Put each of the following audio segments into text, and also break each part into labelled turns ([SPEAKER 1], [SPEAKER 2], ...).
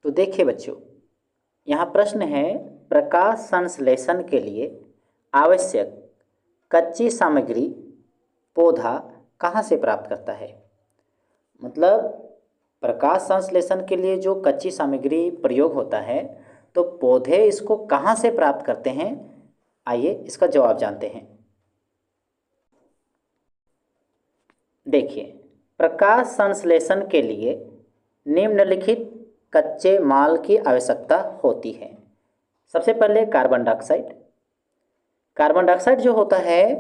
[SPEAKER 1] तो देखिए बच्चों, यहाँ प्रश्न है, प्रकाश संश्लेषण के लिए आवश्यक कच्ची सामग्री पौधा कहाँ से प्राप्त करता है। मतलब प्रकाश संश्लेषण के लिए जो कच्ची सामग्री प्रयोग होता है तो पौधे इसको कहाँ से प्राप्त करते हैं। आइए इसका जवाब जानते हैं। देखिए, प्रकाश संश्लेषण के लिए निम्नलिखित कच्चे माल की आवश्यकता होती है। सबसे पहले कार्बन डाइऑक्साइड। कार्बन डाइऑक्साइड जो होता है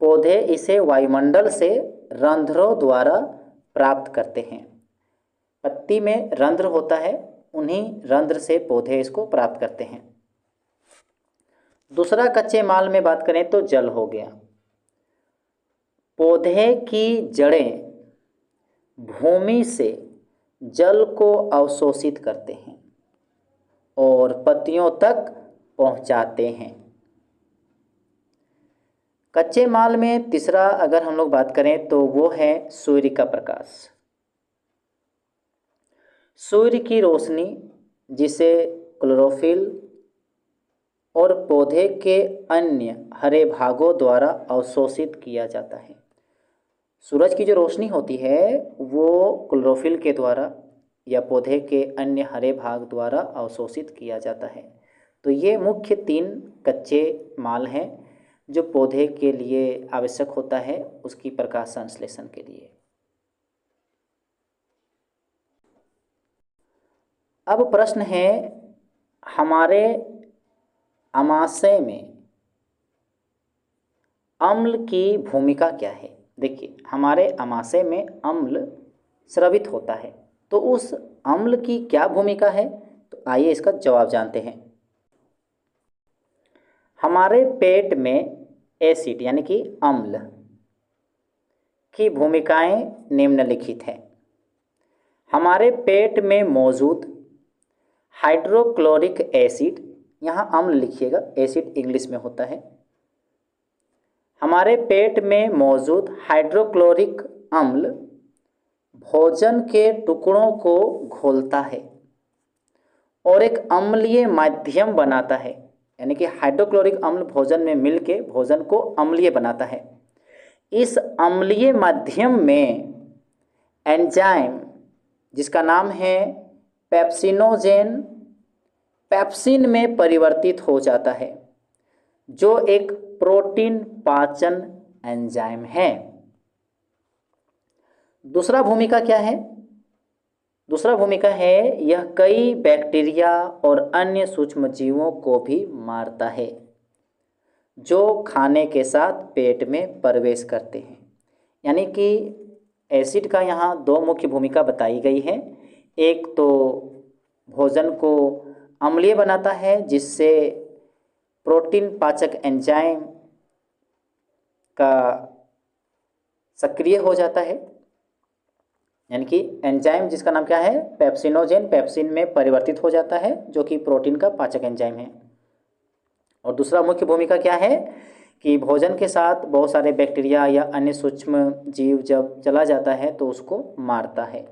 [SPEAKER 1] पौधे इसे वायुमंडल से रंध्रों द्वारा प्राप्त करते हैं। पत्ती में रंध्र होता है, उन्हीं रंध्र से पौधे इसको प्राप्त करते हैं। दूसरा कच्चे माल में बात करें तो जल हो गया। पौधे की जड़ें भूमि से जल को अवशोषित करते हैं और पत्तियों तक पहुंचाते हैं। कच्चे माल में तीसरा अगर हम लोग बात करें तो वो है सूर्य का प्रकाश। सूर्य की रोशनी जिसे क्लोरोफिल और पौधे के अन्य हरे भागों द्वारा अवशोषित किया जाता है। सूरज की जो रोशनी होती है वो क्लोरोफिल के द्वारा या पौधे के अन्य हरे भाग द्वारा अवशोषित किया जाता है। तो ये मुख्य 3 कच्चे माल हैं जो पौधे के लिए आवश्यक होता है उसकी प्रकाश संश्लेषण के लिए। अब प्रश्न है, हमारे आमाशय में अम्ल की भूमिका क्या है। देखिए, हमारे आमाशय में अम्ल स्रवित होता है, तो उस अम्ल की क्या भूमिका है। तो आइए इसका जवाब जानते हैं। हमारे पेट में एसिड यानी कि अम्ल की भूमिकाएं निम्नलिखित हैं। हमारे पेट में मौजूद हाइड्रोक्लोरिक एसिड, यहाँ अम्ल लिखिएगा, एसिड इंग्लिश में होता है। हमारे पेट में मौजूद हाइड्रोक्लोरिक अम्ल भोजन के टुकड़ों को घोलता है और एक अम्लीय माध्यम बनाता है। यानी कि हाइड्रोक्लोरिक अम्ल भोजन में मिलके भोजन को अम्लीय बनाता है। इस अम्लीय माध्यम में एंजाइम जिसका नाम है पेप्सिनोजेन पेप्सिन में परिवर्तित हो जाता है, जो एक प्रोटीन पाचन एंजाइम है। दूसरा भूमिका क्या है। दूसरा भूमिका है यह कई बैक्टीरिया और अन्य सूक्ष्मजीवों को भी मारता है जो खाने के साथ पेट में प्रवेश करते हैं। यानी कि एसिड का यहाँ 2 मुख्य भूमिका बताई गई है। एक तो भोजन को अम्लीय बनाता है जिससे प्रोटीन पाचक एंजाइम का सक्रिय हो जाता है। यानी कि एंजाइम जिसका नाम क्या है, पेप्सिनोजेन, पेप्सिन में परिवर्तित हो जाता है जो कि प्रोटीन का पाचक एंजाइम है। और दूसरा मुख्य भूमिका क्या है कि भोजन के साथ बहुत सारे बैक्टीरिया या अन्य सूक्ष्म जीव जब चला जाता है तो उसको मारता है।